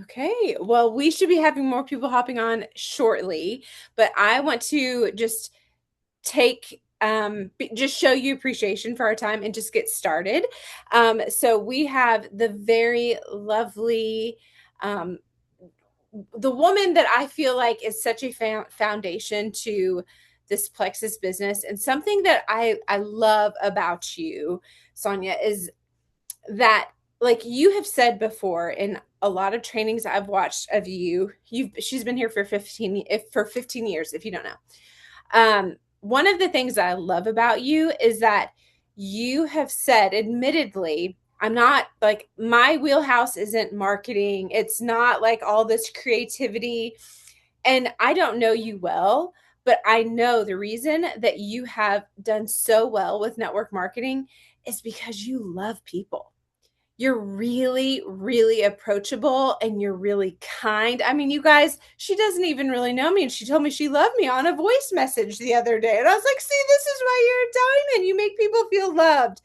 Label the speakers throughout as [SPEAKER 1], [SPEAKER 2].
[SPEAKER 1] Okay, well, we should be having more people hopping on shortly, but I want to just just show you appreciation for our time and just get started. So we have the very lovely, um, the woman that I feel like is such a foundation to this Plexus business, and something that I love about you, Sonya, is that like you have said before in a lot of trainings I've watched of you, she's been here for 15 years, if you don't know. One of the things that I love about you is that you have said, admittedly, I'm not like my wheelhouse isn't marketing. It's not like all this creativity. And I don't know you well, but I know the reason that you have done so well with network marketing is because you love people. You're really, really approachable and you're really kind. I mean, you guys, she doesn't even really know me. And she told me she loved me on a voice message the other day. And I was like, see, this is why you're a diamond. You make people feel loved.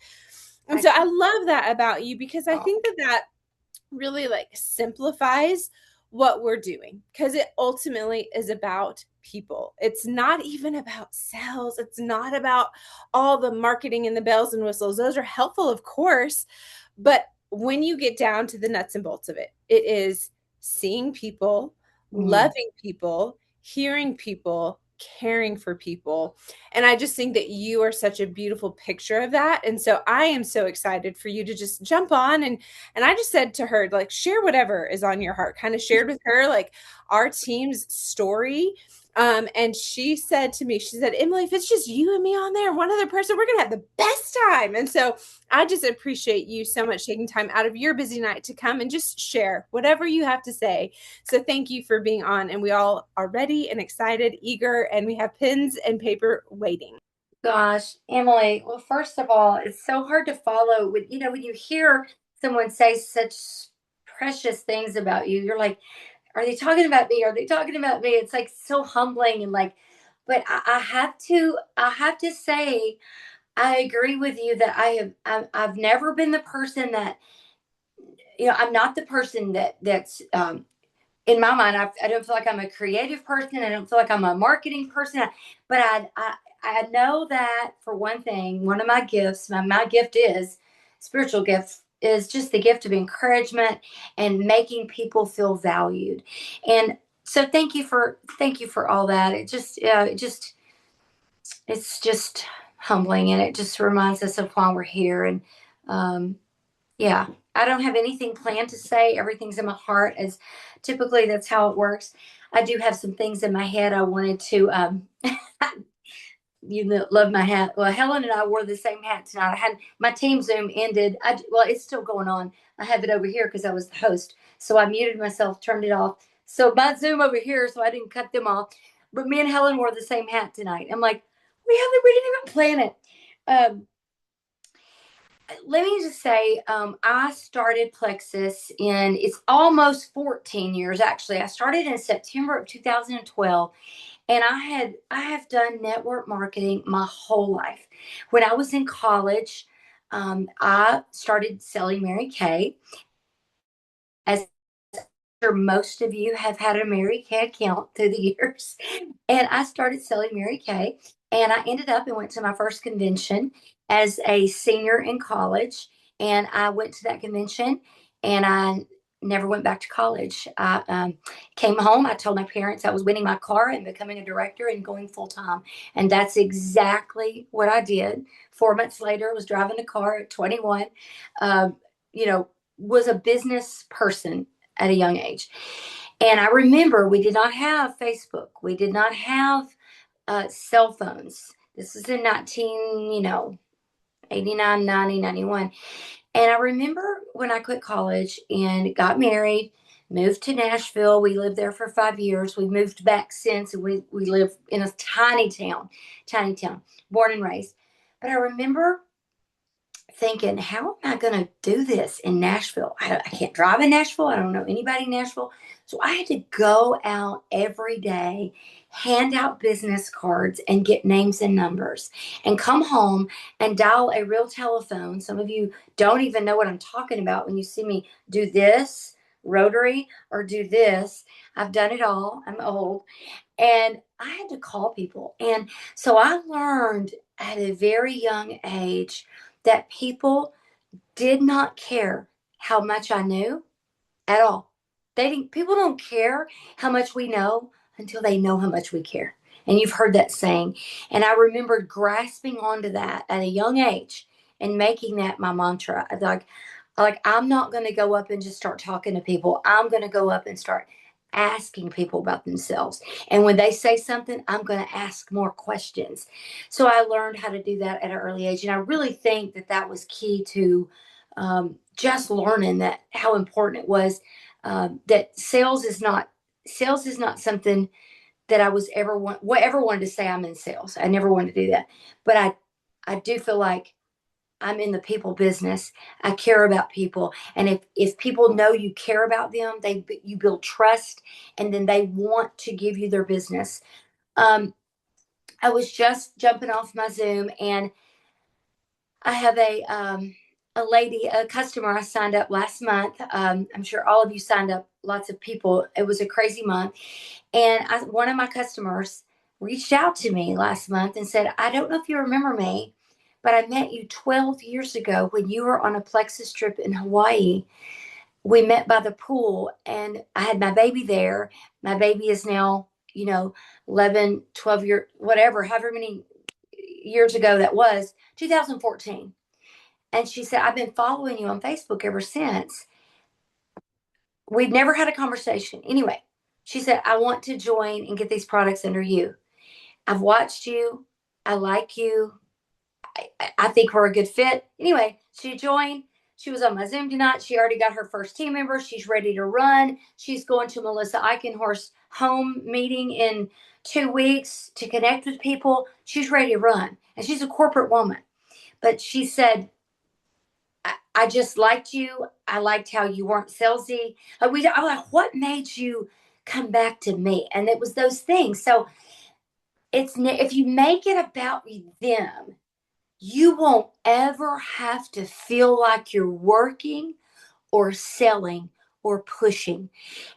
[SPEAKER 1] And
[SPEAKER 2] I,
[SPEAKER 1] so I love that about you because I
[SPEAKER 2] oh,
[SPEAKER 1] think that that really like simplifies what we're doing because it ultimately is about people. It's not even about sales. It's not about all the marketing and the bells and whistles. Those are helpful, of course, but when you get down to the nuts and bolts of it, it is seeing people,
[SPEAKER 2] mm.
[SPEAKER 1] loving people, hearing people, caring for people. And I just think that you are such a beautiful picture of that. And so I am so excited for you to just jump on and I just said to her, like, share whatever is on your heart, kind of shared with her, like, our team's story. And she said to me, she said, Emily, if it's just you and me on there, one other person, we're going to have the best time. And so I just appreciate you so much taking time out of your busy night to come and just share whatever you have to say. So thank you for being on. And we all are ready and excited, eager, and we have pens and paper waiting.
[SPEAKER 2] Gosh, Emily. Well, first of all, it's so hard to follow when you hear someone say such precious things about you. You're like, are they talking about me? Are they talking about me? It's like so humbling and like, but I have to say, I agree with you that I've never been the person that I'm not the person that's in my mind, I don't feel like I'm a creative person. I don't feel like I'm a marketing person. But I know that for one thing, one of my gifts, my gift is spiritual gift, is just the gift of encouragement and making people feel valued. And so thank you for all that. It's just humbling, and it just reminds us of why we're here. And um, yeah, I don't have anything planned to say. Everything's in my heart, as typically that's how it works. I do have some things in my head I wanted to love my hat. Well, Helen and I wore the same hat tonight. I had my team Zoom ended. Well, it's still going on. I have it over here because I was the host. So I muted myself, turned it off. So my Zoom over here, so I didn't cut them off. But me and Helen wore the same hat tonight. I'm like, we didn't even plan it. Um, Let me just say, I started Plexus in, it's almost 14 years actually. I started in September of 2012, and I have done network marketing my whole life. When I was in college, I started selling Mary Kay, as sure most of you have had a Mary Kay account through the years. And I started selling Mary Kay, and I ended up and went to my first convention as a senior in college. And I went to that convention, and I never went back to college. I came home. I told my parents I was winning my car and becoming a director and going full time. And that's exactly what I did. 4 months later, I was driving a car at 21. Um, you know, was a business person at a young age. And I remember we did not have Facebook. We did not have cell phones. This was in 89, 90, 91. And I remember when I quit college and got married, moved to Nashville. We lived there for 5 years. We moved back since, and we live in a tiny town, born and raised. But I remember thinking, how am I going to do this in Nashville? I can't drive in Nashville. I don't know anybody in Nashville. So I had to go out every day, hand out business cards, and get names and numbers, and come home and dial a real telephone. Some of you don't even know what I'm talking about when you see me do this Rotary or do this. I've done it all. I'm old. And I had to call people. And so I learned at a very young age that people did not care how much I knew at all. They didn't, people don't care how much we know until they know how much we care. And you've heard that saying. And I remember grasping onto that at a young age and making that my mantra. Like I'm not going to go up and just start talking to people. I'm going to go up and start asking people about themselves. And when they say something, I'm going to ask more questions. So I learned how to do that at an early age. And I really think that that was key to just learning that how important it was, that sales is not something that I was ever wanted to say I'm in sales. I never wanted to do that, but I do feel like I'm in the people business. I care about people, and if people know you care about them, you build trust, and then they want to give you their business. Um, I was just jumping off my Zoom, and I have a lady, a customer I signed up last month. I'm sure all of you signed up, lots of people. It was a crazy month. And one of my customers reached out to me last month and said, I don't know if you remember me, but I met you 12 years ago when you were on a Plexus trip in Hawaii. We met by the pool and I had my baby there. My baby is now, 11, 12 year, whatever, however many years ago that was, 2014. And she said, I've been following you on Facebook ever since. We've never had a conversation. Anyway, she said, I want to join and get these products under you. I've watched you. I like you. I think we're a good fit. Anyway, she joined. She was on my Zoom tonight. She already got her first team member. She's ready to run. She's going to Melissa Eichenhorst's home meeting in 2 weeks to connect with people. She's ready to run. And she's a corporate woman. But she said, I just liked you. I liked how you weren't salesy. I was like, what made you come back to me? And it was those things. So if you make it about them, you won't ever have to feel like you're working or selling or pushing.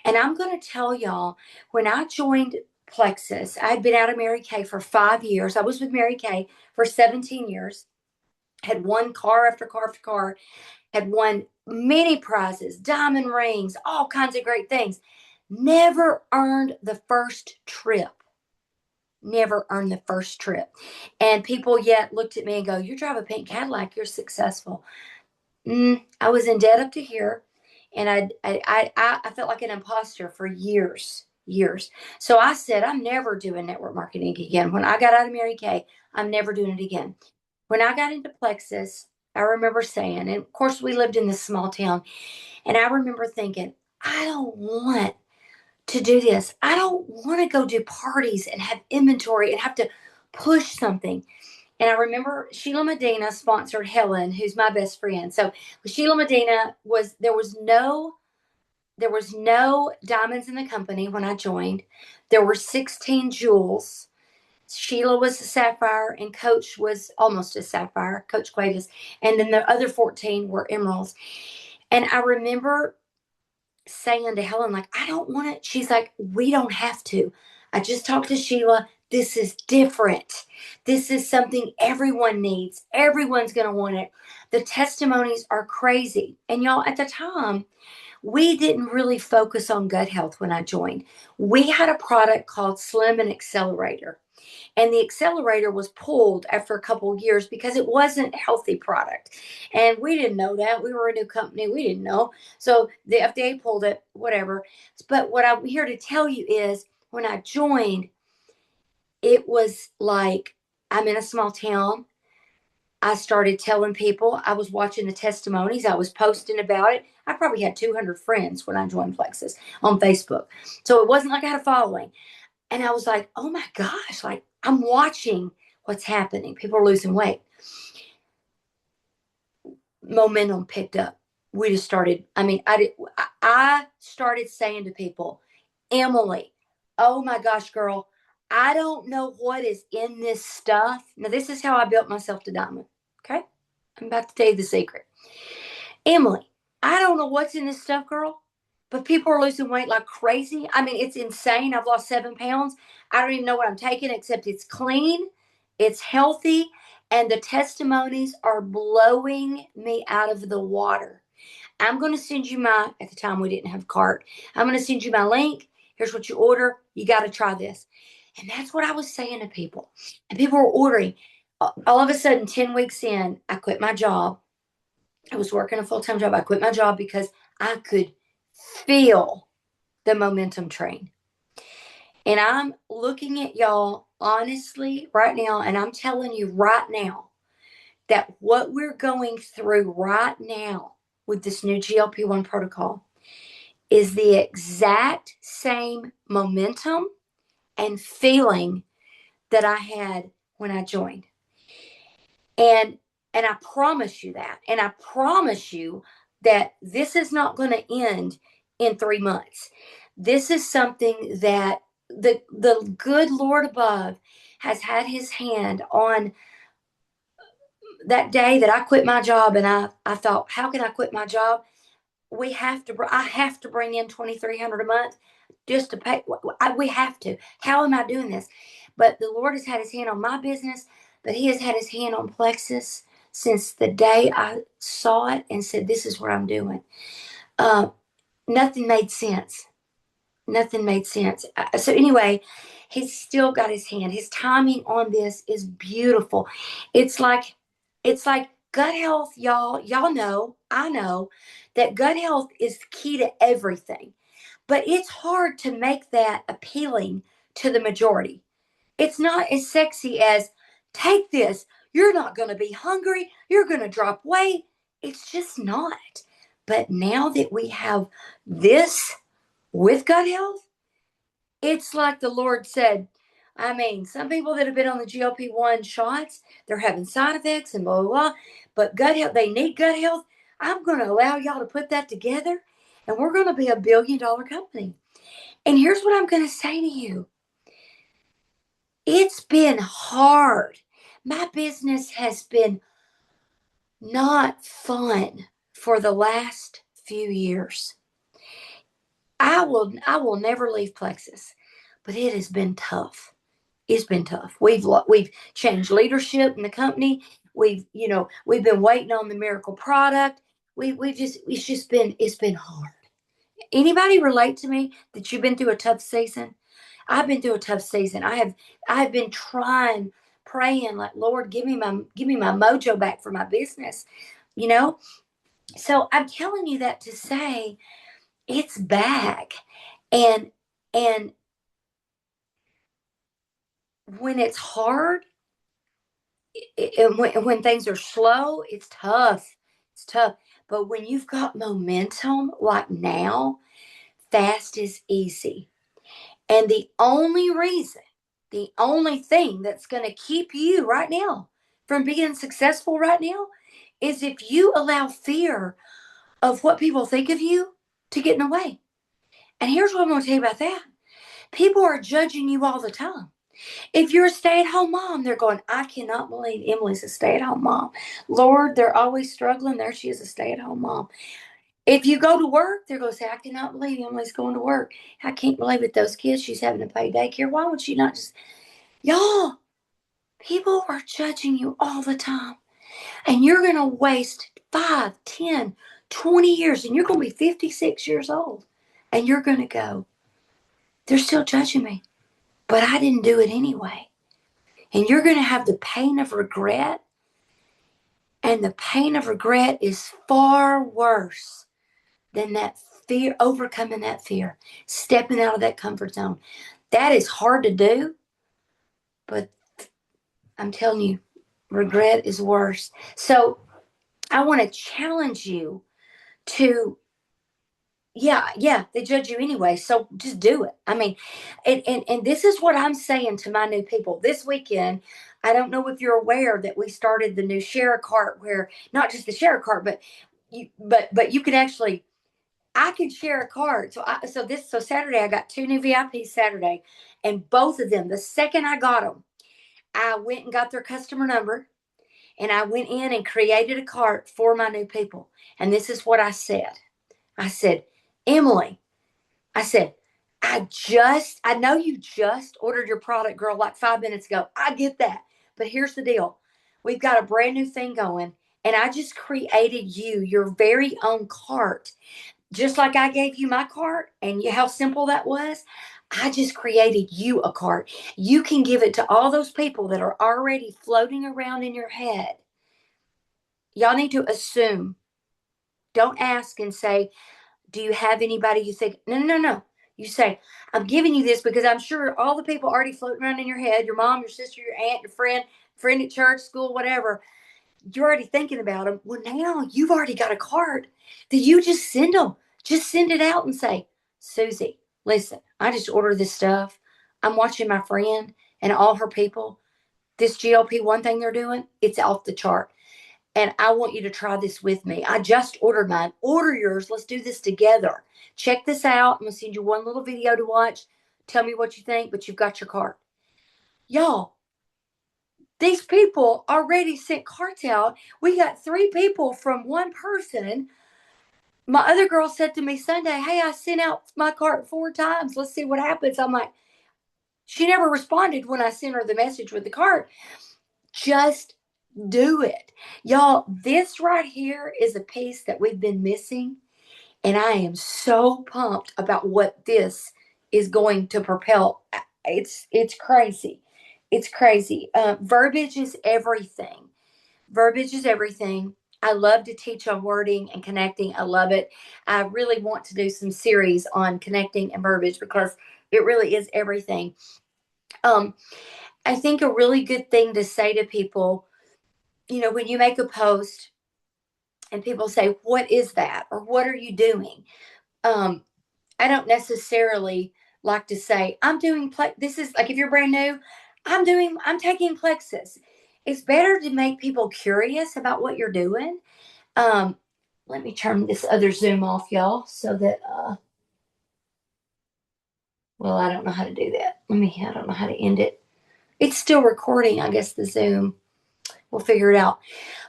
[SPEAKER 2] And I'm going to tell y'all, when I joined Plexus, I had been out of Mary Kay for 5 years. I was with Mary Kay for 17 years, had won car after car after car, had won many prizes, diamond rings, all kinds of great things. Never earned the first trip. Never earned the first trip. And people yet looked at me and go, you drive a pink Cadillac, you're successful. I was in debt up to here. And I felt like an imposter for years, years. So I said, I'm never doing network marketing again. When I got out of Mary Kay, I'm never doing it again. When I got into Plexus, I remember saying, and of course, we lived in this small town, and I remember thinking, I don't want to do this. I don't want to go do parties and have inventory and have to push something. And I remember Sheila Medina sponsored Helen, who's my best friend. So Sheila Medina there was no diamonds in the company when I joined. There were 16 jewels. Sheila was a sapphire and Coach was almost a sapphire, Coach Cuevas. And then the other 14 were emeralds. And I remember saying to Helen, like, I don't want it. She's like, we don't have to. I just talked to Sheila. This is different. This is something everyone needs. Everyone's going to want it. The testimonies are crazy. And y'all, at the time, we didn't really focus on gut health when I joined. We had a product called Slim and Accelerator. And the accelerator was pulled after a couple of years because it wasn't a healthy product. And we didn't know that. We were a new company. We didn't know. So the FDA pulled it, whatever. But what I'm here to tell you is when I joined, it was like I'm in a small town. I started telling people, I was watching the testimonies, I was posting about it. I probably had 200 friends when I joined Plexus on Facebook. So it wasn't like I had a following. And I was like, oh my gosh, like I'm watching what's happening. People are losing weight. Momentum picked up. We just started. I started saying to people, Emily, oh my gosh, girl, I don't know what is in this stuff. Now, this is how I built myself to diamond. Okay. I'm about to tell you the secret. Emily, I don't know what's in this stuff, girl, but people are losing weight like crazy. I mean, it's insane. I've lost 7 pounds. I don't even know what I'm taking, except it's clean, it's healthy, and the testimonies are blowing me out of the water. I'm going to send you my, at the time we didn't have cart. I'm going to send you my link. Here's what you order. You got to try this. And that's what I was saying to people. And people were ordering. All of a sudden, 10 weeks in, I quit my job. I was working a full-time job. I quit my job because I could feel the momentum train. And I'm looking at y'all honestly right now, and I'm telling you right now that what we're going through right now with this new GLP-1 protocol is the exact same momentum and feeling that I had when I joined. And I promise you that. And I promise you that this is not going to end in 3 months. This is something that the good Lord above has had his hand on. That day that I quit my job, and I thought, how can I quit my job? I have to bring in 2,300 a month just to pay. We have to. How am I doing this? But the Lord has had his hand on my business, but he has had his hand on Plexus since the day I saw it and said, this is what I'm doing. Uh, Nothing made sense. Nothing made sense. So anyway, he's still got his hand. His timing on this is beautiful. It's like, it's like gut health, y'all. Y'all know, I know that gut health is key to everything, but it's hard to make that appealing to the majority. It's not as sexy as take this. You're not going to be hungry. You're going to drop weight. It's just not. But now that we have this with gut health, it's like the Lord said. I mean, some people that have been on the GLP-1 shots, they're having side effects and blah, blah, blah. But gut health, they need gut health. I'm going to allow y'all to put that together, and we're going to be $1 billion company. And here's what I'm going to say to you. It's been hard. My business has been not fun for the last few years. I will never leave Plexus, but it has been tough. It's been tough. We've changed leadership in the company. We've been waiting on the miracle product. We just it's been hard. Anybody relate to me that you've been through a tough season? I've been through a tough season. I have been trying, praying like, Lord, give me my mojo back for my business. You know? So I'm telling you that to say it's back. And when it's hard, and when things are slow, it's tough. It's tough. But when you've got momentum like now, fast is easy. And the only thing that's going to keep you right now from being successful right now is if you allow fear of what people think of you to get in the way. And here's what I'm going to tell you about that. People are judging you all the time. If you're a stay-at-home mom, they're going, I cannot believe Emily's a stay-at-home mom. Lord, they're always struggling. There she is, a stay-at-home mom. If you go to work, they're going to say, I cannot believe Emily's going to work. I can't believe it. Those kids, she's having to pay daycare. Why would she not just, y'all, people are judging you all the time. And you're going to waste 5, 10, 20 years, and you're going to be 56 years old. And you're going to go, they're still judging me, but I didn't do it anyway. And you're going to have the pain of regret. And the pain of regret is far worse than that fear, overcoming that fear, stepping out of that comfort zone. That is hard to do, but I'm telling you, regret is worse. So I want to challenge you to, yeah, they judge you anyway. So just do it. I mean, and this is what I'm saying to my new people this weekend. I don't know if you're aware that we started the new share a cart, where not just the share a cart, but you can actually, I can share a cart. So Saturday I got 2 new VIPs Saturday, and both of them, the second I got them, I went and got their customer number, and I went in and created a cart for my new people. And this is what I said. I said, Emily, I said, I know you just ordered your product, girl, like 5 minutes ago. I get that. But here's the deal. We've got a brand new thing going, and I just created you your very own cart. Just like I gave you my cart, and how simple that was. I just created you a cart. You can give it to all those people that are already floating around in your head. Y'all need to assume. Don't ask and say, do you have anybody you think? No, no, no, no. You say, I'm giving you this because I'm sure all the people already floating around in your head, your mom, your sister, your aunt, your friend at church, school, whatever, you're already thinking about them. Well, now you've already got a card that you just send them. Just send it out and say, Susie, listen, I just ordered this stuff. I'm watching my friend and all her people. This GLP-1 thing they're doing, it's off the chart. And I want you to try this with me. I just ordered mine. Order yours. Let's do this together. Check this out. I'm going to send you one little video to watch. Tell me what you think, but you've got your cart. Y'all, these people already sent carts out. We got 3 people from one person. My other girl said to me Sunday, hey, I sent out my cart 4 times. Let's see what happens. I'm like, she never responded when I sent her the message with the cart. Just do it. Y'all, this right here is a piece that we've been missing. And I am so pumped about what this is going to propel. It's crazy. It's crazy. Verbiage is everything. Verbiage is everything. I love to teach on wording and connecting. I love it. I really want to do some series on connecting and verbiage because it really is everything. Um, I think a really good thing to say to people, when you make a post and people say, what is that? Or what are you doing? Um, I don't necessarily like to say, I'm doing, this is like if you're brand new, I'm taking Plexus. It's better to make people curious about what you're doing. Um, Let me turn this other Zoom off, y'all, so that, well, I don't know how to do that. I don't know how to end it. It's still recording, I guess, the Zoom. We'll figure it out.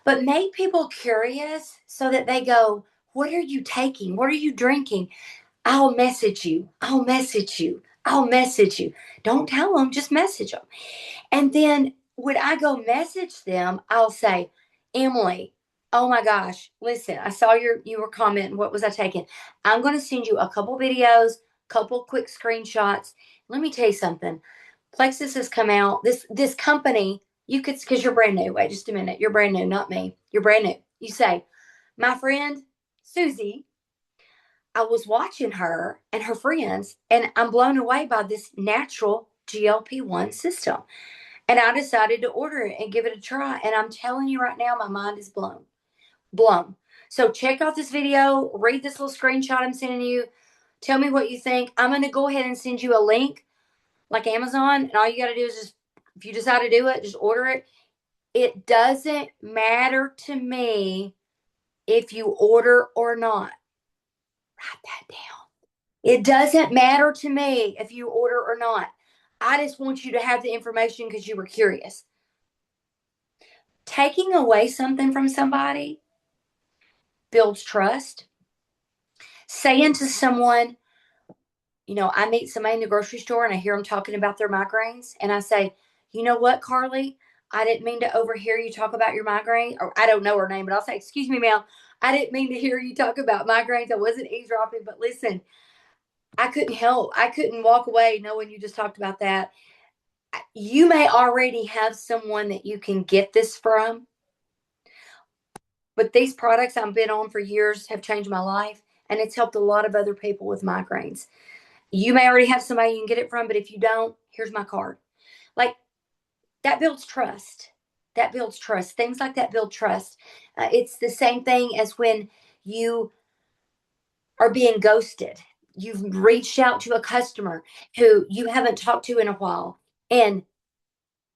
[SPEAKER 2] But make people curious so that they go, what are you taking? What are you drinking? I'll message you. I'll message you. I'll message you. Don't tell them, just message them. And then when I go message them, I'll say, Emily, oh my gosh, listen, I saw you were commenting. What was I taking? I'm going to send you a couple videos, couple quick screenshots. Let me tell you something. Plexus has come out. This company, you could, because you're brand new. Wait just a minute. You're brand new, not me. You're brand new. You say, my friend Susie, I was watching her and her friends, and I'm blown away by this natural GLP-1 system. And I decided to order it and give it a try. And I'm telling you right now, my mind is blown. Blown. So check out this video, read this little screenshot I'm sending you. Tell me what you think. I'm going to go ahead and send you a link like Amazon. And all you got to do is just, if you decide to do it, just order it. It doesn't matter to me if you order or not. Write that down. It doesn't matter to me if you order or not. I just want you to have the information because you were curious. Taking away something from somebody builds trust. Saying to someone, I meet somebody in the grocery store and I hear them talking about their migraines, and I say, you know what, Carly? I didn't mean to overhear you talk about your migraine. Or I don't know her name, but I'll say, excuse me, ma'am. I didn't mean to hear you talk about migraines. I wasn't eavesdropping, but listen, I couldn't help. I couldn't walk away knowing you just talked about that. You may already have someone that you can get this from, but these products I've been on for years have changed my life, and it's helped a lot of other people with migraines. You may already have somebody you can get it from, but if you don't, here's my card. Like, that builds trust. That builds trust. Things like that build trust. It's the same thing as when you are being ghosted. You've reached out to a customer who you haven't talked to in a while, and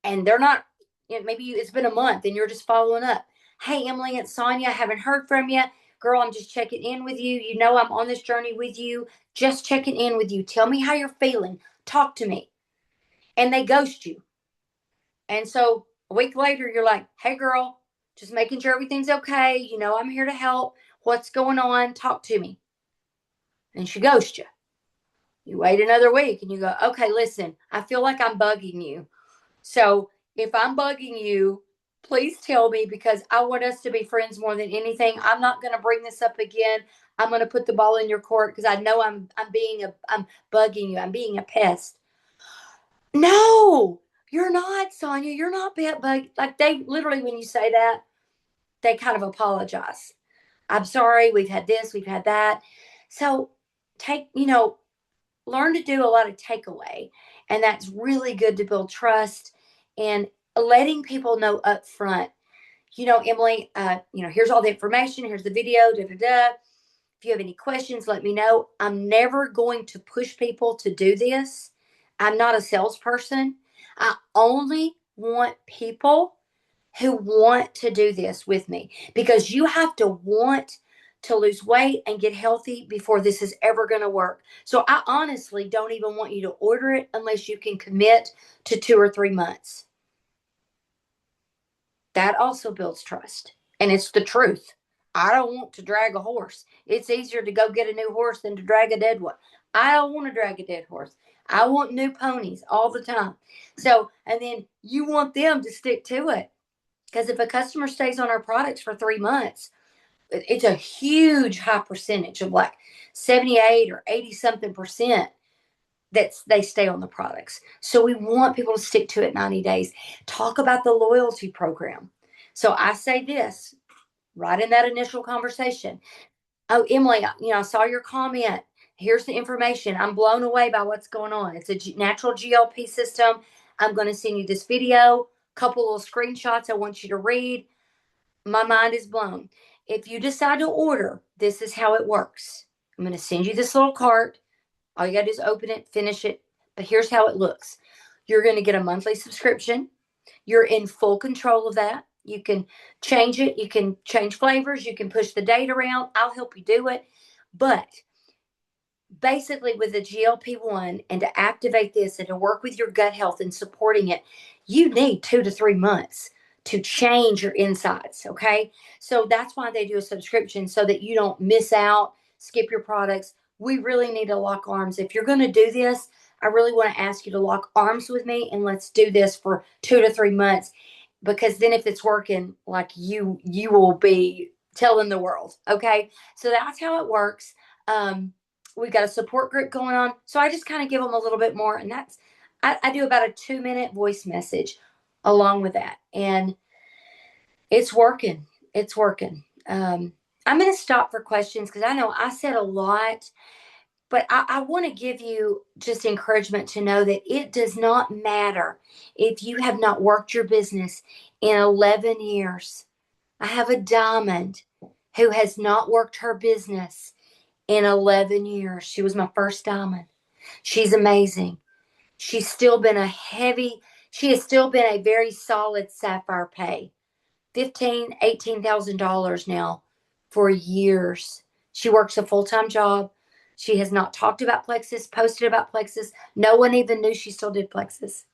[SPEAKER 2] they're not, maybe it's been a month and you're just following up. Hey, Emily, it's Sonya. I haven't heard from you. Girl, I'm just checking in with you. You know, I'm on this journey with you. Just checking in with you. Tell me how you're feeling. Talk to me. And they ghost you. And so a week later, you're like, hey, girl, just making sure everything's okay. I'm here to help. What's going on? Talk to me. and she ghosts you. You wait another week and you go, okay, listen, I feel like I'm bugging you. So if I'm bugging you, please tell me because I want us to be friends more than anything. I'm not going to bring this up again. I'm going to put the ball in your court because I know I'm bugging you. I'm being a pest. No, you're not, Sonya. You're not being bug. Like they literally, when you say that, they kind of apologize. I'm sorry. We've had this. We've had that. So take, learn to do a lot of takeaway. And that's really good to build trust and letting people know up front, Emily, here's all the information. Here's the video, da, da, da. If you have any questions, let me know. I'm never going to push people to do this. I'm not a salesperson. I only want people who want to do this with me because you have to want to lose weight and get healthy before this is ever going to work. So I honestly don't even want you to order it unless you can commit to 2 or 3 months. That also builds trust. And it's the truth. I don't want to drag a horse. It's easier to go get a new horse than to drag a dead one. I don't want to drag a dead horse. I want new ponies all the time. So, and then you want them to stick to it. Because if a customer stays on our products for 3 months, it's a huge high percentage of like 78 or 80 something percent that they stay on the products. So we want people to stick to it 90 days. Talk about the loyalty program. So I say this right in that initial conversation. Oh, Emily, I saw your comment. Here's the information. I'm blown away by what's going on. It's a natural GLP system. I'm going to send you this video, couple little screenshots I want you to read. My mind is blown. If you decide to order, this is how it works. I'm going to send you this little cart. All you got to do is open it, finish it. But here's how it looks. You're going to get a monthly subscription. You're in full control of that. You can change it. You can change flavors. You can push the date around. I'll help you do it. But basically, with the GLP-1 and to activate this and to work with your gut health and supporting it, you need 2 to 3 months to change your insides. Okay. So that's why they do a subscription so that you don't miss out, skip your products. We really need to lock arms. If you're going to do this, I really want to ask you to lock arms with me and let's do this for 2 to 3 months because then if it's working, like you will be telling the world. Okay. So that's how it works. We've got a support group going on. So I just kind of give them a little bit more. And I do about a 2 minute voice message along with that. And it's working. It's working. I'm going to stop for questions because I know I said a lot, but I want to give you just encouragement to know that it does not matter if you have not worked your business in 11 years. I have a diamond who has not worked her business in 11 years. She was my first diamond. She's amazing. She's still been she has still been a very solid sapphire pay. $18,000 now for years. She works a full-time job. She has not talked about Plexus, posted about Plexus. No one even knew she still did Plexus.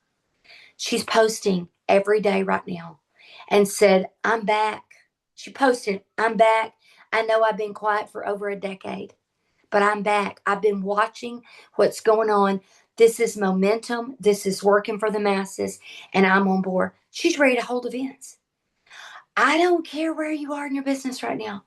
[SPEAKER 2] She's posting every day right now and said, I'm back. She posted, I'm back. I know I've been quiet for over a decade, but I'm back. I've been watching what's going on. This is momentum. This is working for the masses, and I'm on board. She's ready to hold events. I don't care where you are in your business right now.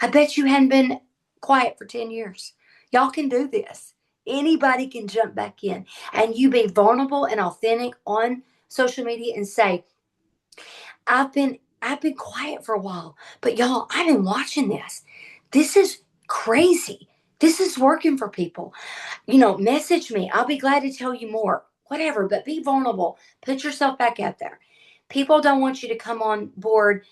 [SPEAKER 2] I bet you hadn't been quiet for 10 years. Y'all can do this. Anybody can jump back in and you be vulnerable and authentic on social media and say, I've been quiet for a while, but y'all, I've been watching this. This is crazy. This is working for people. Message me. I'll be glad to tell you more. Whatever, but be vulnerable. Put yourself back out there. People don't want you to come on board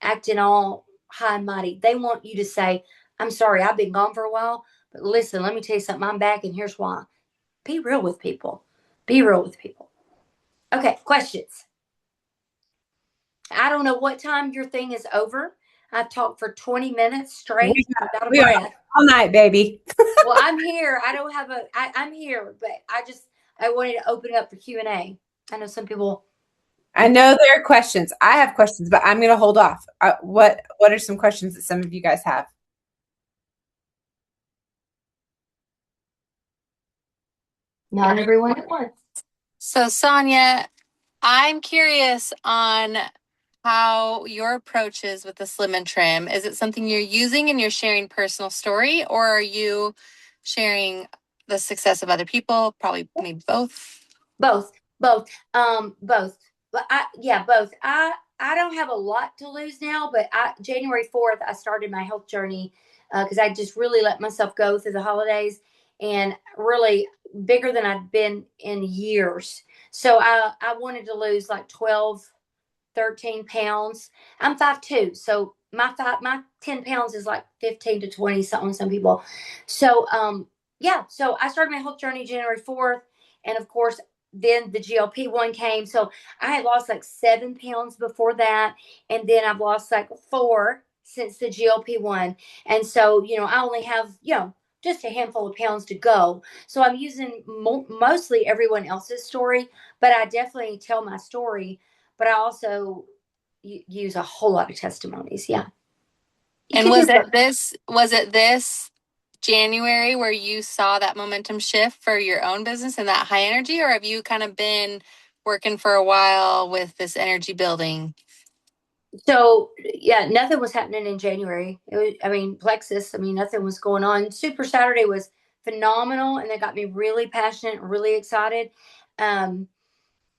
[SPEAKER 2] acting all high and mighty. They want you to say, I'm sorry, I've been gone for a while, but listen, let me tell you something. I'm back, and here's why. Be real with people. Be real with people. Okay, questions. I don't know what time your thing is over. I've talked for 20 minutes straight without a
[SPEAKER 1] We are
[SPEAKER 2] breath.
[SPEAKER 1] all night, baby.
[SPEAKER 2] Well, I'm here. I don't have I'm here, but I wanted to open it up for Q&A. I know some people.
[SPEAKER 1] I know there are questions. I have questions, but I'm going to hold off. What are some questions that some of you guys have?
[SPEAKER 2] Not everyone at once.
[SPEAKER 3] So, Sonya, I'm curious on how your approach is with the Slim and Trim. Is it something you're using and you're sharing personal story, or are you sharing the success of other people? Probably maybe both.
[SPEAKER 2] Both, both. But both. I don't have a lot to lose now, but January 4th I started my health journey because I just really let myself go through the holidays and really bigger than I'd been in years. So I wanted to lose like 12 13 pounds. I'm 5'2", so my 10 pounds is like 15 to 20 something some people. So yeah, so I started my health journey January 4th, and of course then the GLP-1 came. So I had lost like 7 pounds before that, and then I've lost like 4 since the GLP-1. And so, I only have, just a handful of pounds to go. So I'm using mostly everyone else's story, but I definitely tell my story, but I also use a whole lot of testimonies. Yeah, you
[SPEAKER 3] And
[SPEAKER 2] can do both.
[SPEAKER 3] was it this January where you saw that momentum shift for your own business and that high energy, or have you kind of been working for a while with this energy building?
[SPEAKER 2] So yeah, nothing was happening in January. Plexus. Nothing was going on. Super Saturday was phenomenal, and that got me really passionate, really excited. Um,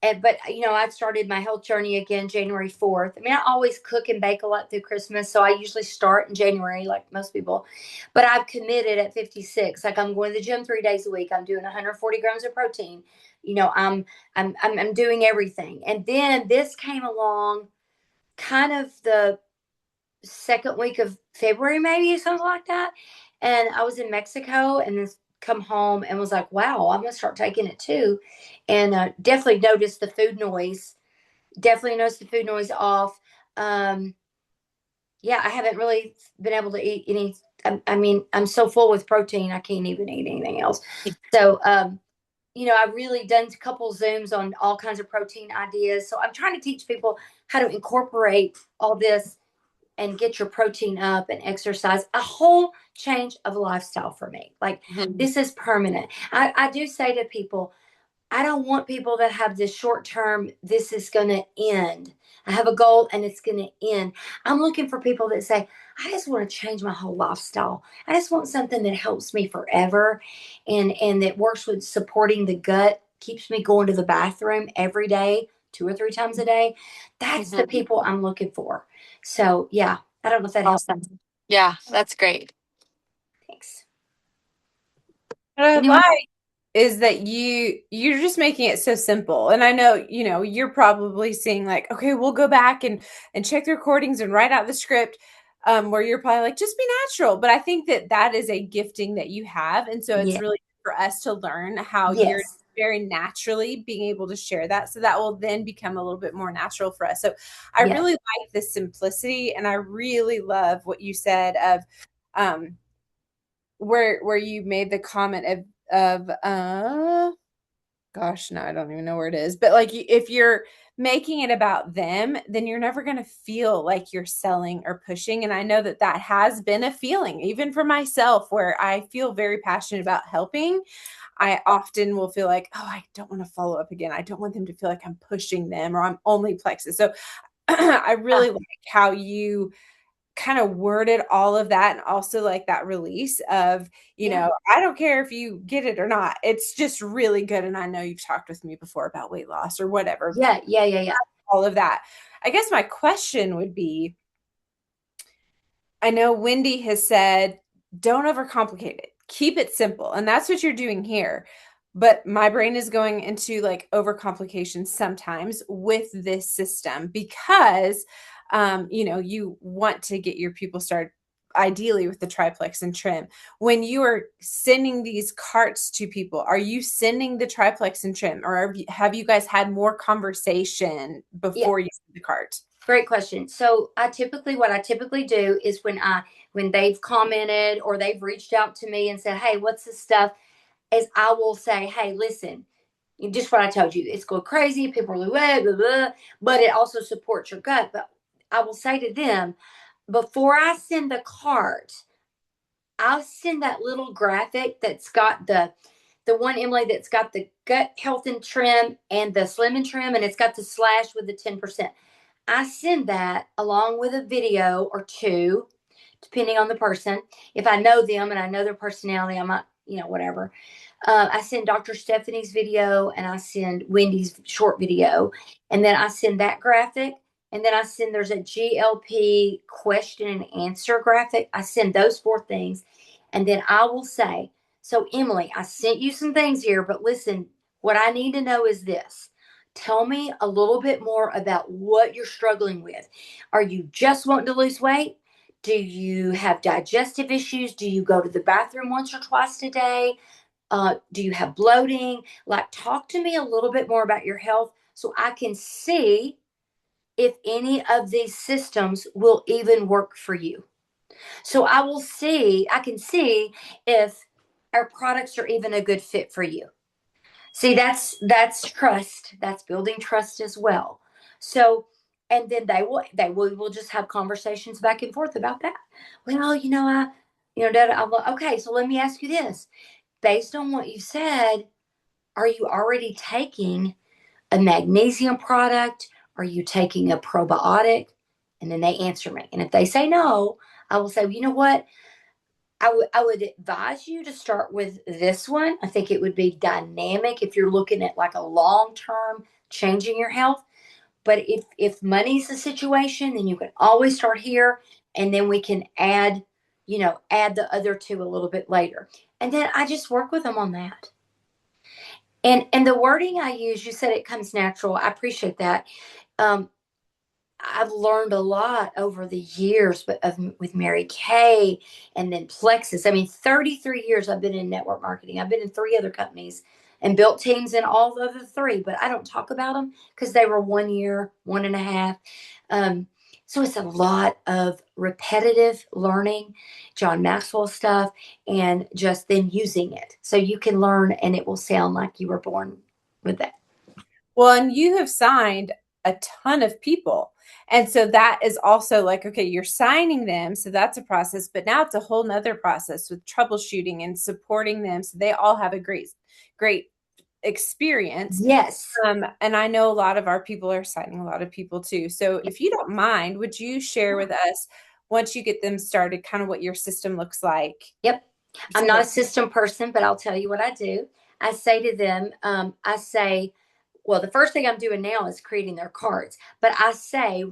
[SPEAKER 2] but I started my health journey again January 4th. I always cook and bake a lot through Christmas, so I usually start in January like most people. But I've committed at 56. Like, I'm going to the gym 3 days a week. I'm doing 140 grams of protein. I'm doing everything. And then this came along, kind of the second week of February, maybe something like that. And I was in Mexico, and then come home and was like, wow, I'm gonna start taking it too. And definitely noticed the food noise. Definitely noticed the food noise off. Um, yeah, I haven't really been able to eat any. I'm so full with protein, I can't even eat anything else. So, I've really done a couple Zooms on all kinds of protein ideas. So I'm trying to teach people how to incorporate all this and get your protein up and exercise. A whole change of lifestyle for me. Like,
[SPEAKER 3] Mhm.
[SPEAKER 2] this is permanent. I do say to people, I don't want people that have this short term, this is going to end. I have a goal and it's going to end. I'm looking for people that say, I just want to change my whole lifestyle. I just want something that helps me forever, and that works with supporting the gut, keeps me going to the bathroom every day, 2 or 3 times a day. That's the
[SPEAKER 3] Mhm.
[SPEAKER 2] people I'm looking for. So, yeah, I don't know if that helps.
[SPEAKER 3] Awesome. Yeah, that's great.
[SPEAKER 2] Thanks.
[SPEAKER 1] What I
[SPEAKER 2] Anyone?
[SPEAKER 1] like is that you're just making it so simple. And I know, you're probably seeing like, okay, we'll go back and check the recordings and write out the script, where you're probably like, just be natural. But I think that that is a gifting that you have, and so it's
[SPEAKER 2] Yeah.
[SPEAKER 1] really for us to learn how you're
[SPEAKER 2] Yes.
[SPEAKER 1] very naturally being able to share that, so that will then become a little bit more natural for us. So I
[SPEAKER 2] Yeah.
[SPEAKER 1] really like the simplicity, and I really love what you said of um where you made the comment of gosh, no, I don't even know where it is. But like, if you're making it about them, then you're never going to feel like you're selling or pushing. And I know that that has been a feeling, even for myself, where I feel very passionate about helping. I often will feel like, oh, I don't want to follow up again. I don't want them to feel like I'm pushing them or I'm only plexus. So I really like how you kind of worded all of that, and also like that release of,
[SPEAKER 2] Yeah.
[SPEAKER 1] I don't care if you get it or not. It's just really good. And I know you've talked with me before about weight loss or whatever,
[SPEAKER 2] Yeah. Yeah. Yeah. Yeah.
[SPEAKER 1] all of that. I guess my question would be, I know Wendy has said, don't overcomplicate it. Keep it simple. And that's what you're doing here. But my brain is going into like overcomplication sometimes with this system because, you want to get your people started ideally with the triplex and trim. When you are sending these carts to people, are you sending the triplex and trim, or have you guys had more conversation
[SPEAKER 2] Yeah.
[SPEAKER 1] before you send the cart?
[SPEAKER 2] Great question. So what I typically do is when they've commented or they've reached out to me and said, hey, what's this stuff? Is I will say, hey, listen, just what I told you, it's going crazy. People are like, blah, blah, blah, but it also supports your gut. But I will say to them, before I send the cart, I'll send that little graphic that's got the one, Emily, that's got the gut health and trim and the slim and trim, and it's got the slash with the 10%. I send that along with a video or two, depending on the person. If I know them and I know their personality, I might, whatever. I send Dr. Stephanie's video and I send Wendy's short video. And then I send that graphic. And then there's a GLP question and answer graphic. I send those 4 things. And then I will say, so Emily, I sent you some things here, but listen, what I need to know is this. Tell me a little bit more about what you're struggling with. Are you just wanting to lose weight? Do you have digestive issues? Do you go to the bathroom once or twice a day? Do you have bloating? Like, talk to me a little bit more about your health so I can see if any of these systems will even work for you. So I can see if our products are even a good fit for you. See, that's trust. That's building trust as well. So, and then we will just have conversations back and forth about that. Well, Dad, okay, so let me ask you this. Based on what you said, are you already taking a magnesium product? Are you taking a probiotic? And then they answer me. And if they say no, I will say, well, you know what? I would advise you to start with this one. I think it would be dynamic if you're looking at like a long term changing your health. But if money's the situation, then you can always start here, and then we can add the other two a little bit later. And then I just work with them on that. And the wording I use, you said it comes natural. I appreciate that. Um, I've learned a lot over the years, with Mary Kay and then Plexus. I mean, 33 years I've been in network marketing. I've been in 3 other companies and built teams in all of the 3, but I don't talk about them because they were 1 year, 1.5. So it's a lot of repetitive learning, John Maxwell stuff, and just then using it. So you can learn and it will sound like you were born with that.
[SPEAKER 1] Well, and you have signed a ton of people. And so that is also like, okay, you're signing them. So that's a process, but now it's a whole nother process with troubleshooting and supporting them. So they all have a great experience.
[SPEAKER 2] Yes.
[SPEAKER 1] And I know a lot of our people are signing a lot of people too. So if you don't mind, would you share with us once you get them started, kind of what your system looks like?
[SPEAKER 2] Yep. I'm not a system person, but I'll tell you what I do. I say to them, well, the first thing I'm doing now is creating their cards, but I say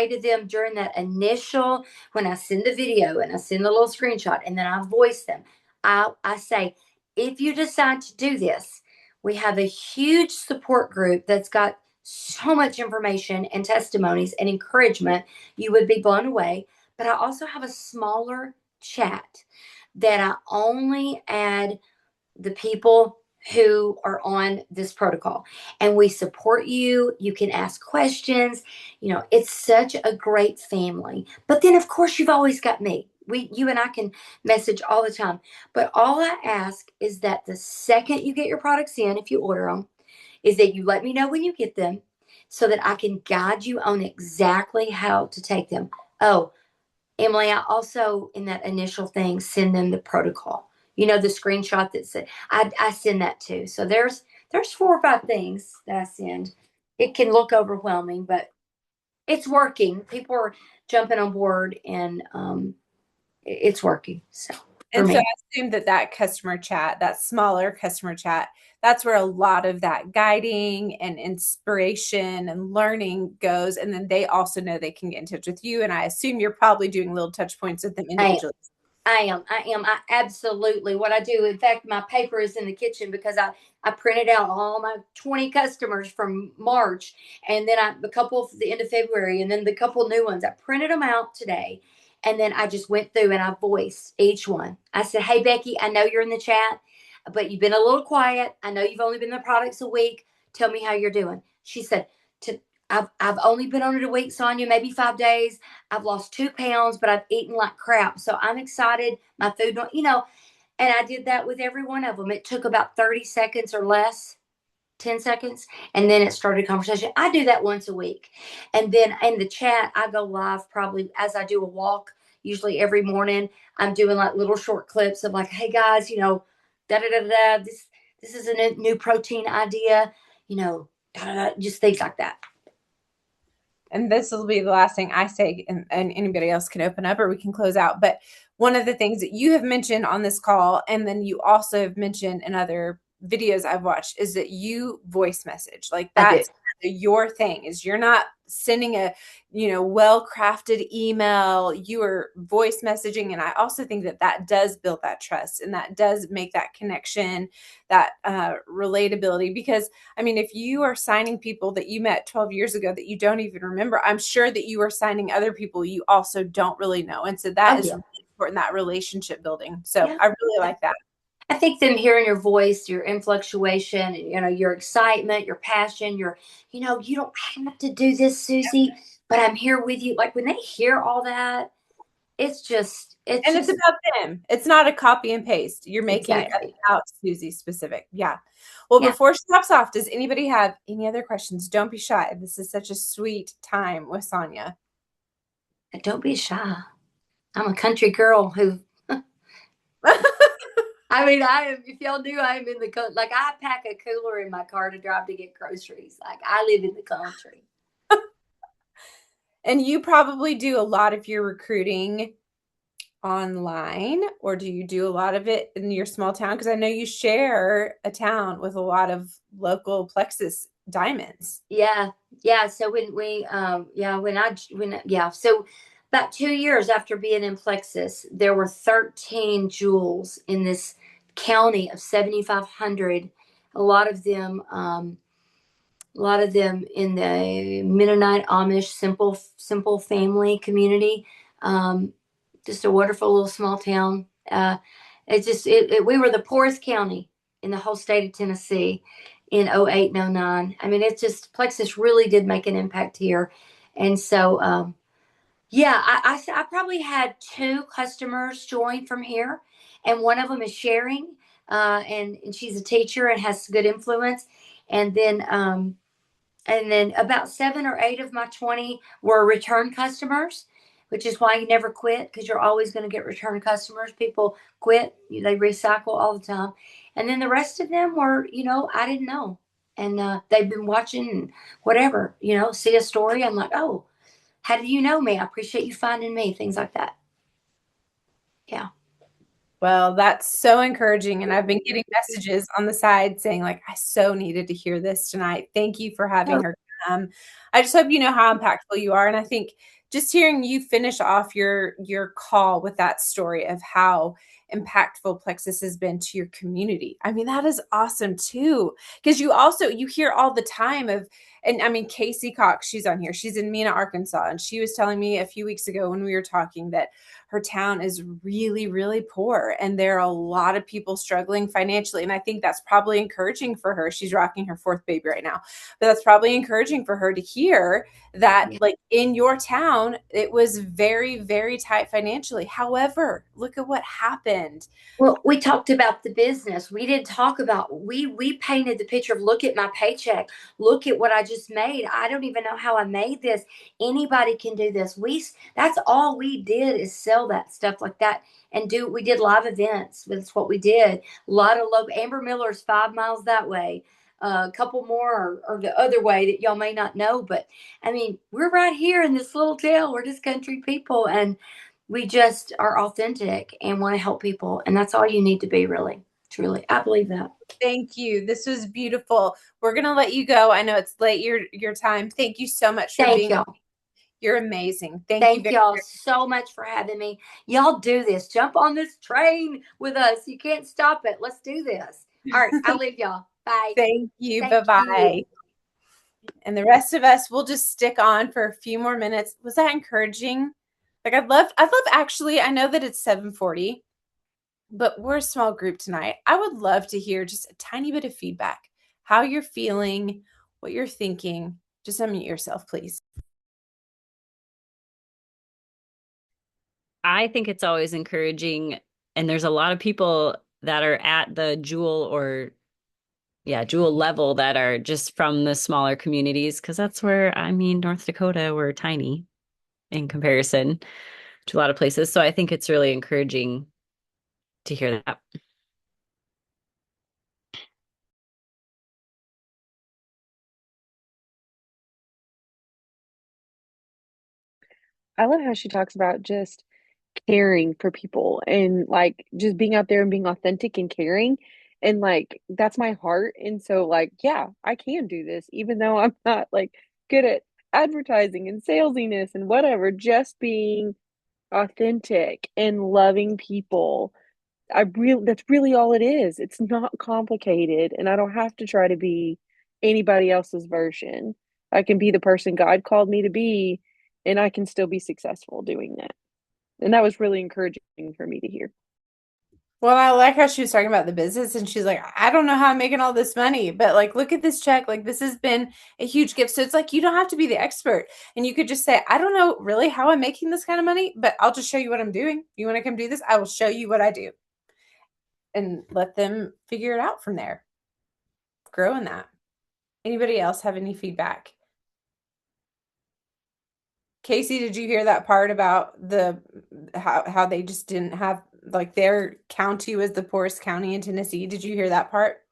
[SPEAKER 2] to them during that initial, when I send the video and I send the little screenshot and then I voice them, I say, if you decide to do this, we have a huge support group that's got so much information and testimonies and encouragement. You would be blown away. But I also have a smaller chat that I only add the people who are on this protocol, and we support you. You can ask questions. It's such a great family. But then of course you've always got me. You and I can message all the time. But all I ask is that the second you get your products in, if you order them, is that you let me know when you get them so that I can guide you on exactly how to take them. Oh, Emily, I also, in that initial thing, send them the protocol. The screenshot that said, I send that too. So there's 4 or 5 things that I send. It can look overwhelming, but it's working. People are jumping on board, and it's working. So for
[SPEAKER 1] And so I
[SPEAKER 2] me,
[SPEAKER 1] assume that customer chat, that smaller customer chat, that's where a lot of that guiding and inspiration and learning goes. And then they also know they can get in touch with you. And I assume you're probably doing little touch points with them
[SPEAKER 2] I
[SPEAKER 1] individually.
[SPEAKER 2] I am. I absolutely what I do. In fact, my paper is in the kitchen because I printed out all my 20 customers from March, and then a couple for the end of February, and then the couple new ones. I printed them out today, and then I just went through and I voiced each one. I said, "Hey Becky, I know you're in the chat, but you've been a little quiet. I know you've only been in the products a week. Tell me how you're doing." She said, "To I've only been on it a week, Sonya, maybe 5 days. I've lost 2 pounds, but I've eaten like crap. So I'm excited. My food, and I did that with every one of them. It took about 30 seconds or less, 10 seconds. And then it started a conversation. I do that once a week. And then in the chat, I go live probably as I do a walk, usually every morning. I'm doing like little short clips of like, hey guys, da da da da. This is a new protein idea, da, da, da, just things like that.
[SPEAKER 1] And this will be the last thing I say, and anybody else can open up or we can close out. But one of the things that you have mentioned on this call, and then you also have mentioned in other videos I've watched, is that you voice message. Like
[SPEAKER 2] I do.
[SPEAKER 1] that's your thing, is you're not sending a well-crafted email, you are voice messaging. And I also think that that does build that trust, and that does make that connection, that relatability. Because I mean, if you are signing people that you met 12 years ago that you don't even remember, I'm sure that you are signing other people you also don't really know. And so that
[SPEAKER 2] Oh
[SPEAKER 1] is
[SPEAKER 2] yeah,
[SPEAKER 1] really important, that relationship building. So
[SPEAKER 2] yeah.
[SPEAKER 1] I really like that.
[SPEAKER 2] I think them hearing your voice, your inflection, your excitement, your passion, you don't have to do this, Susie, but I'm here with you. Like when they hear all that, it's
[SPEAKER 1] And it's
[SPEAKER 2] just
[SPEAKER 1] about them. It's not a copy and paste. You're making it
[SPEAKER 2] exactly.
[SPEAKER 1] about Susie specific. Yeah. Well,
[SPEAKER 2] Yeah.
[SPEAKER 1] before she drops off, does anybody have any other questions? Don't be shy. This is such a sweet time with Sonya.
[SPEAKER 2] Don't be shy. I'm a country girl who, I mean, I am, if y'all knew I am in the country, like I pack a cooler in my car to drive to get groceries. Like I live in the country.
[SPEAKER 1] And you probably do a lot of your recruiting online, or do you do a lot of it in your small town? Because I know you share a town with a lot of local plexus diamonds.
[SPEAKER 2] Yeah, yeah. So so about 2 years after being in Plexus, there were 13 jewels in this county of 7,500. A lot of them, a lot of them in the Mennonite Amish simple family community. Um, just a wonderful little small town. We were the poorest county in the whole state of Tennessee in '08 and '09. I mean, it's just Plexus really did make an impact here. And so, yeah, I probably had two customers join from here, and one of them is sharing, and she's a teacher and has good influence. And then about 7 or 8 of my 20 were return customers, which is why you never quit, because you're always going to get return customers. People quit, they recycle all the time. And then the rest of them were, I didn't know. And they've been watching and whatever, see a story. I'm like, oh, how do you know me? I appreciate you finding me, things like that. Yeah.
[SPEAKER 1] Well, that's so encouraging. And I've been getting messages on the side saying, like, I so needed to hear this tonight. Thank you for having her. I just hope you know how impactful you are. And I think just hearing you finish off your call with that story of how impactful Plexus has been to your community. I mean, that is awesome too. Because you hear all the time of, and I mean, Casey Cox, she's on here. She's in Mena, Arkansas. And she was telling me a few weeks ago when we were talking that her town is really, really poor. And there are a lot of people struggling financially. And I think that's probably encouraging for her. She's rocking her fourth baby right now. But that's probably encouraging for her to hear that,
[SPEAKER 2] Yeah.
[SPEAKER 1] like in your town, it was very, very tight financially. However, look at what happened.
[SPEAKER 2] Well, we talked about the business. We didn't talk about we painted the picture of look at my paycheck. Look at what I just made. I don't even know how I made this. Anybody can do this. That's all we did is sell that stuff like that and we did live events. That's what we did. A lot of local Amber Miller's 5 miles that way. A couple more or the other way that y'all may not know, but I mean, we're right here in this little town. We're just country people, and we just are authentic and want to help people, and that's all you need to be, really, truly. I believe that.
[SPEAKER 1] Thank you. This was beautiful. We're gonna let you go. I know it's late your time. Thank you so much for
[SPEAKER 2] Thank
[SPEAKER 1] being.
[SPEAKER 2] y'all.
[SPEAKER 1] You're amazing. Thank you
[SPEAKER 2] Thank
[SPEAKER 1] very
[SPEAKER 2] y'all
[SPEAKER 1] much.
[SPEAKER 2] so much for having me. Y'all do this. Jump on this train with us. You can't stop it. Let's do this. All right, I'll leave y'all. Bye.
[SPEAKER 1] Thank you.
[SPEAKER 2] Thank
[SPEAKER 1] Bye-bye.
[SPEAKER 2] you.
[SPEAKER 1] And the rest of us will just stick on for a few more minutes. Was that encouraging? Like I'd love actually, I know that it's 7:40, but we're a small group tonight. I would love to hear just a tiny bit of feedback, how you're feeling, what you're thinking. Just unmute yourself, please.
[SPEAKER 4] I think it's always encouraging. And there's a lot of people that are at the jewel level that are just from the smaller communities. Cause that's where, I mean, North Dakota, we're tiny in comparison to a lot of places. So I think it's really encouraging to hear that.
[SPEAKER 5] I love how she talks about just caring for people and like just being out there and being authentic and caring. And like that's my heart. And so like, yeah, I can do this, even though I'm not like good at advertising and salesiness and whatever, just being authentic and loving people. That's really all it is. It's not complicated, and I don't have to try to be anybody else's version. I can be the person God called me to be, and I can still be successful doing that. And that was really encouraging for me to hear.
[SPEAKER 1] Well, I like how she was talking about the business and she's like, I don't know how I'm making all this money, but like, look at this check. Like, this has been a huge gift. So it's like, you don't have to be the expert. And you could just say, I don't know really how I'm making this kind of money, but I'll just show you what I'm doing. You want to come do this? I will show you what I do and let them figure it out from there. Grow in that. Anybody else have any feedback? Casey, did you hear that part about the how they just didn't have like their county was the poorest county in Tennessee? Did you hear that part?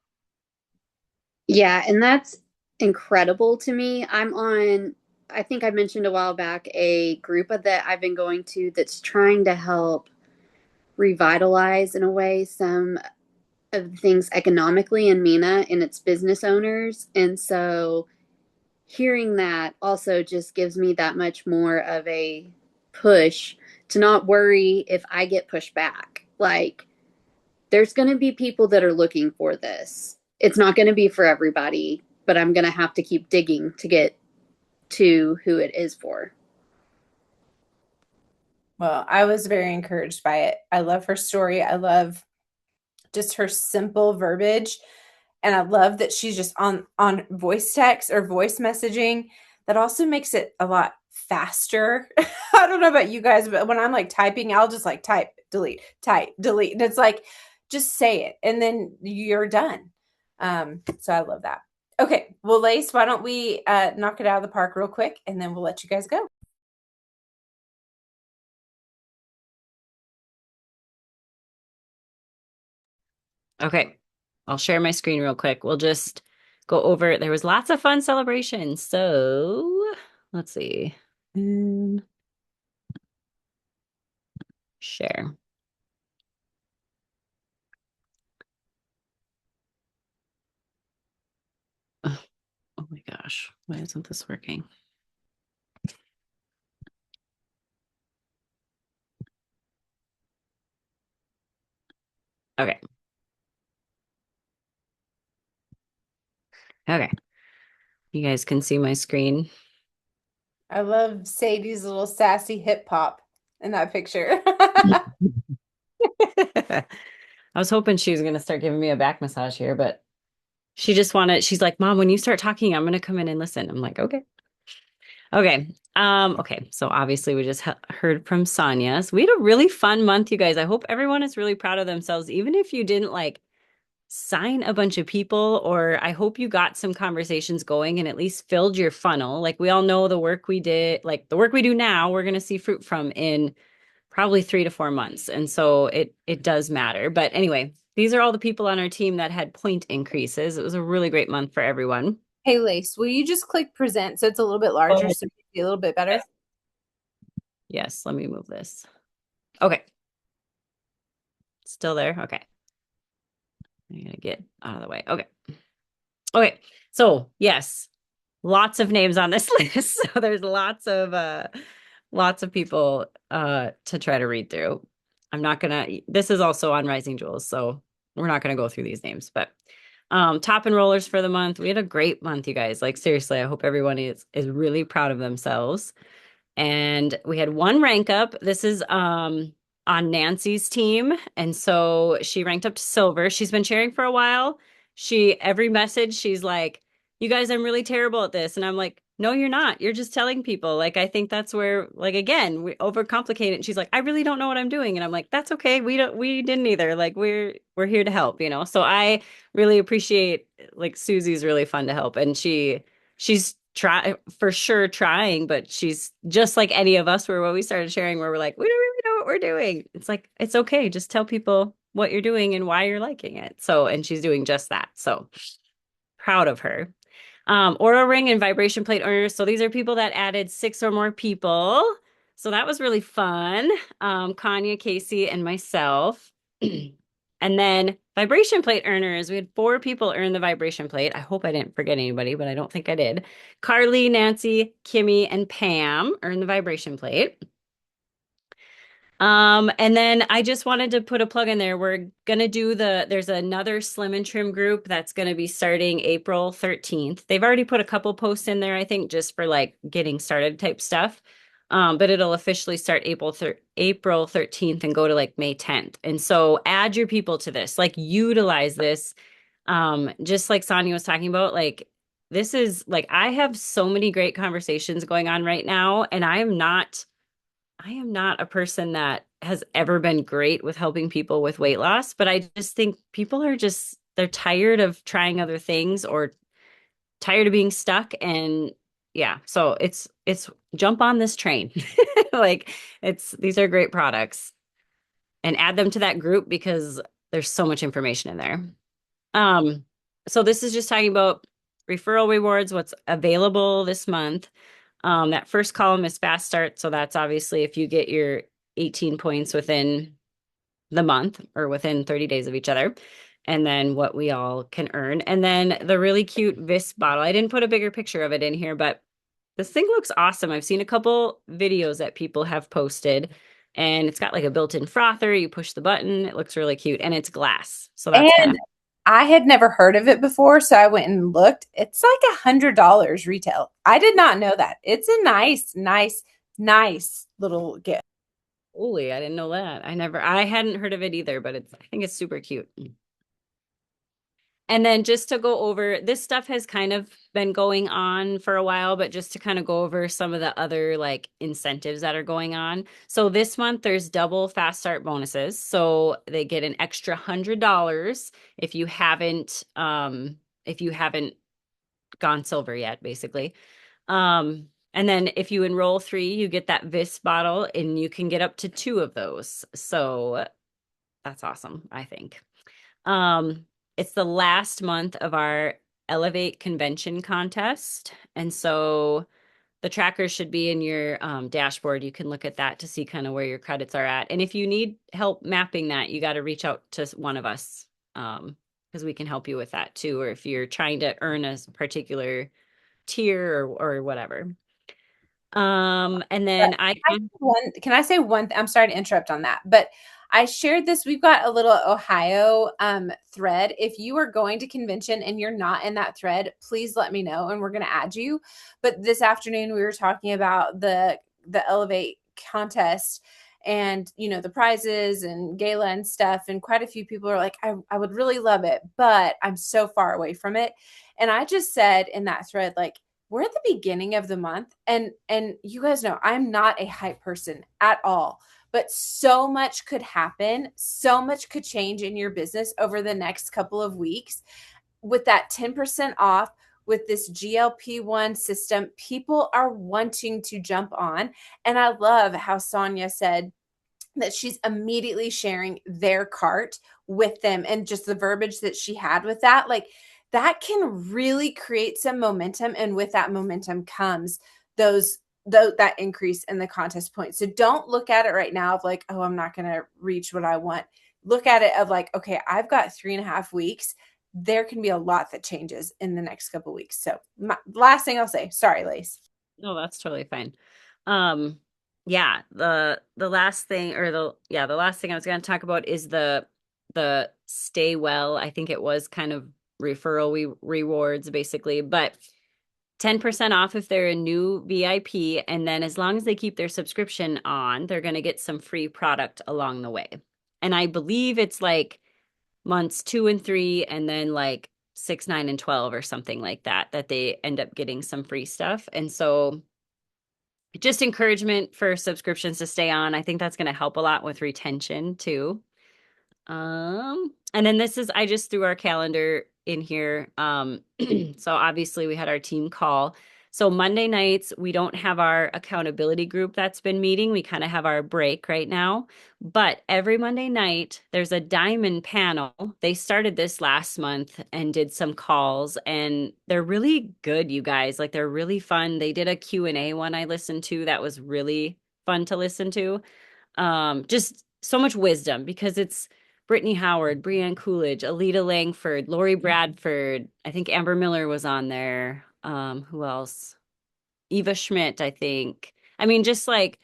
[SPEAKER 6] Yeah, and that's incredible to me. I'm on, I think I mentioned a while back, a group that I've been going to that's trying to help revitalize in a way some of the things economically in MENA and its business owners. And so hearing that also just gives me that much more of a push to not worry if I get pushed back. Like, there's going to be people that are looking for this. It's not going to be for everybody, but I'm going to have to keep digging to get to who it is for.
[SPEAKER 1] Well, I was very encouraged by it. I love her story. I love just her simple verbiage. And I love that she's just on voice text or voice messaging. That also makes it a lot faster. I don't know about you guys, but when I'm like typing, I'll just like type, delete. And it's like, just say it and then you're done. So I love that. Okay. Well, Lace, why don't we knock it out of the park real quick and then we'll let you guys go.
[SPEAKER 4] Okay. I'll share my screen real quick. We'll just go over. There was lots of fun celebrations. So let's see. And share. Oh my gosh. Why isn't this working? Okay. Okay. You guys can see my screen.
[SPEAKER 1] I love Sadie's little sassy hip hop in that picture.
[SPEAKER 4] I was hoping she was going to start giving me a back massage here, but she's like, Mom, when you start talking, I'm going to come in and listen. I'm like, okay. Okay. Okay. So obviously we just heard from Sonya. So we had a really fun month, you guys. I hope everyone is really proud of themselves, even if you didn't like sign a bunch of people, or I hope you got some conversations going and at least filled your funnel. Like we all know the work we did, like the work we do now, we're going to see fruit from in probably 3 to 4 months. And so it does matter. But anyway, these are all the people on our team that had point increases. It was a really great month for everyone.
[SPEAKER 1] Hey, Lace, will you just click present so it's a little bit larger so you can see a little bit better?
[SPEAKER 4] Yes, let me move this. Okay. Still there? Okay. I'm gonna get out of the way. Okay. Okay. So yes, lots of names on this list. So there's lots of people to try to read through. I'm not gonna, this is also on Rising Jewels, so we're not gonna go through these names, but top enrollers for the month. We had a great month, you guys. Like seriously, I hope everyone is really proud of themselves. And we had one rank up. This is on Nancy's team. And so she ranked up to silver. She's been sharing for a while. Every message, she's like, you guys, I'm really terrible at this. And I'm like, no, you're not. You're just telling people. Like, I think that's where, like, again, we overcomplicate it. And she's like, I really don't know what I'm doing. And I'm like, that's okay. We didn't either. Like, we're here to help, you know? So I really appreciate, like, Susie's really fun to help. And she's for sure trying, but she's just like any of us were when we started sharing, where we're like, we don't really know what we're doing. It's like, it's okay. Just tell people what you're doing and why you're liking it. So, and she's doing just that. So proud of her. Aura ring and vibration plate earners. So these are people that added 6 or more people. So that was really fun. Kanya, Casey, and myself. And then vibration plate earners. We had 4 people earn the vibration plate. I hope I didn't forget anybody, but I don't think I did. Carly, Nancy, Kimmy, and Pam earned the vibration plate. And then I just wanted to put a plug in there. We're gonna do there's another Slim and Trim group that's gonna be starting April 13th. They've already put a couple posts in there, I think, just for like getting started type stuff. But it'll officially start April 13th and go to like May 10th. And so add your people to this, like utilize this. Just like Sonya was talking about, like this is like I have so many great conversations going on right now, and I am not a person that has ever been great with helping people with weight loss, but I just think people are they're tired of trying other things or tired of being stuck. And yeah, so it's jump on this train. Like these are great products and add them to that group because there's so much information in there. So this is just talking about referral rewards, what's available this month. That first column is fast start. So that's obviously if you get your 18 points within the month or within 30 days of each other. And then what we all can earn. And then the really cute Vis bottle. I didn't put a bigger picture of it in here, but this thing looks awesome. I've seen a couple videos that people have posted, and it's got like a built-in frother. You push the button. It looks really cute, and it's glass. So that's kind
[SPEAKER 1] And
[SPEAKER 4] of
[SPEAKER 1] I had never heard of it before, so I went and looked. It's like $100 retail. I did not know that. It's a nice little gift.
[SPEAKER 4] holy, I didn't know that. I hadn't heard of it either, but I think it's super cute. And then just to go over, this stuff has kind of been going on for a while, but just to kind of go over some of the other like incentives that are going on. So this month there's double fast start bonuses. So they get an extra $100 if you haven't gone silver yet, basically. And then if you enroll 3, you get that Vis bottle and you can get up to 2 of those. So that's awesome, I think. It's the last month of our Elevate Convention contest. And so the tracker should be in your dashboard. You can look at that to see kind of where your credits are at. And if you need help mapping that, you got to reach out to one of us because we can help you with that too. Or if you're trying to earn a particular tier or whatever. And then
[SPEAKER 1] Can I say one? I'm sorry to interrupt on that, but I shared this. We've got a little Ohio thread. If you are going to convention and you're not in that thread, please let me know and we're going to add you. But this afternoon we were talking about the Elevate contest and the prizes and gala and stuff, and quite a few people are like, I would really love it, but I'm so far away from it. And I just said in that thread, like, we're at the beginning of the month, and you guys know I'm not a hype person at all, but so much could happen, so much could change in your business over the next couple of weeks with that 10% off. With this GLP-1 system, people are wanting to jump on. And I love how Sonya said that she's immediately sharing their cart with them, and just the verbiage that she had with that, like, that can really create some momentum. And with that momentum comes that increase in the contest points. So don't look at it right now of like, oh, I'm not going to reach what I want. Look at it of like, okay, I've got 3.5 weeks. There can be a lot that changes in the next couple of weeks. So last thing I'll say, sorry, Lace.
[SPEAKER 4] No, that's totally fine. Yeah, the last thing the last thing I was going to talk about is the stay well. I think it was kind of referral rewards basically, but 10% off if they're a new VIP, and then as long as they keep their subscription on, they're going to get some free product along the way. And I believe it's like months 2 and 3 and then like 6, 9 and 12 or something like that they end up getting some free stuff. And so just encouragement for subscriptions to stay on. I think that's going to help a lot with retention too. And then I just threw our calendar in here. So obviously we had our team call. So Monday nights, we don't have our accountability group that's been meeting. We kind of have our break right now. But every Monday night, there's a diamond panel. They started this last month and did some calls, and they're really good, you guys. Like, they're really fun. They did a Q&A one I listened to that was really fun to listen to. Just so much wisdom because it's Brittany Howard, Breanne Coolidge, Alita Langford, Lori Bradford. I think Amber Miller was on there. Who else? Eva Schmidt, I think. I mean, just like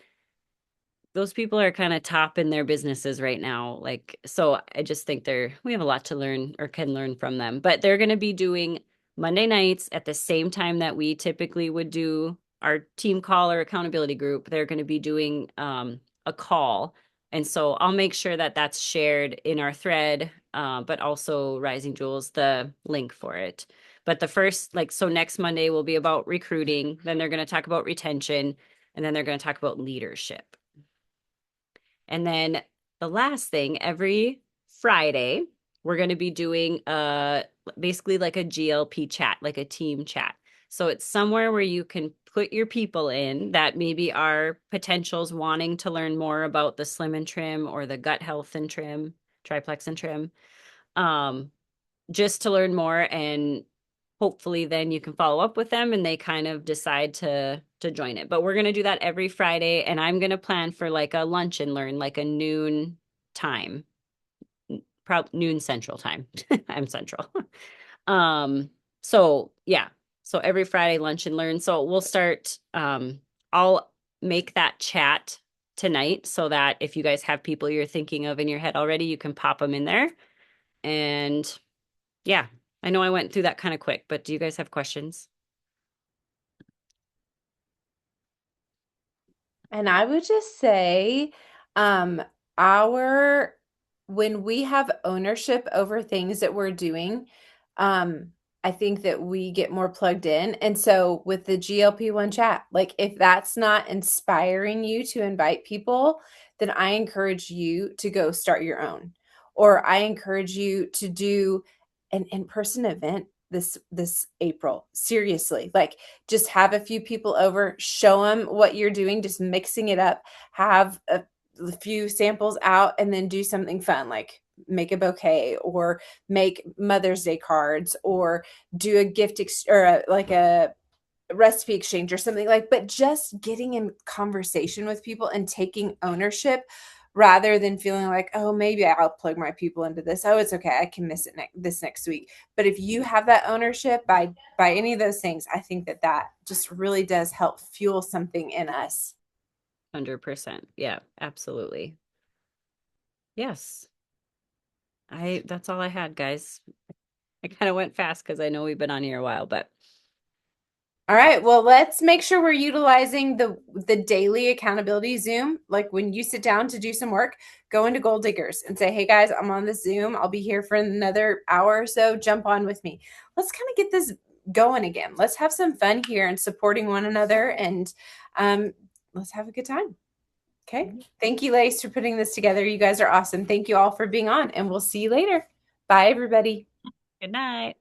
[SPEAKER 4] those people are kind of top in their businesses right now. Like, so I just think we have a lot to learn or can learn from them. But they're going to be doing Monday nights at the same time that we typically would do our team call or accountability group. They're going to be doing a call. And so I'll make sure that that's shared in our thread, but also Rising Jewels, the link for it. But the first, like, so next Monday will be about recruiting. Then they're going to talk about retention. And then they're going to talk about leadership. And then the last thing, every Friday, we're going to be doing basically like a GLP chat, like a team chat. So it's somewhere where you can put your people in that maybe are potentials wanting to learn more about the Slim and Trim or the gut health and trim, triplex and trim, just to learn more, and hopefully then you can follow up with them and they kind of decide to join it. But we're going to do that every Friday, and I'm going to plan for like a lunch and learn, like a noon time, probably noon Central time. I'm Central. So yeah, so every Friday lunch and learn. So we'll start, I'll make that chat tonight so that if you guys have people you're thinking of in your head already, you can pop them in there. And yeah, I know I went through that kind of quick, but do you guys have questions?
[SPEAKER 1] And I would just say, our when we have ownership over things that we're doing, I think that we get more plugged in. And so with the GLP-1 chat, like if that's not inspiring you to invite people, then I encourage you to go start your own. Or I encourage you to do an in-person event this April. Seriously. Like just have a few people over, show them what you're doing, just mixing it up, have a few samples out, and then do something fun like make a bouquet or make Mother's Day cards or do a like a recipe exchange or something, like, but just getting in conversation with people and taking ownership rather than feeling like, oh, maybe I'll plug my people into this. Oh, it's okay. I can miss it this next week. But if you have that ownership by any of those things, I think that just really does help fuel something in us.
[SPEAKER 4] 100%. Yeah, absolutely. Yes. That's all I had, guys. I kind of went fast because I know we've been on here a while, but
[SPEAKER 1] All right, well, let's make sure we're utilizing the daily accountability Zoom. Like when you sit down to do some work, go into Goal Diggers and say, hey guys, I'm on the Zoom. I'll be here for another hour or so. Jump on with me. Let's kind of get this going again. Let's have some fun here and supporting one another, and let's have a good time. Okay. Thank you, Lace, for putting this together. You guys are awesome. Thank you all for being on, and we'll see you later. Bye, everybody.
[SPEAKER 4] good night.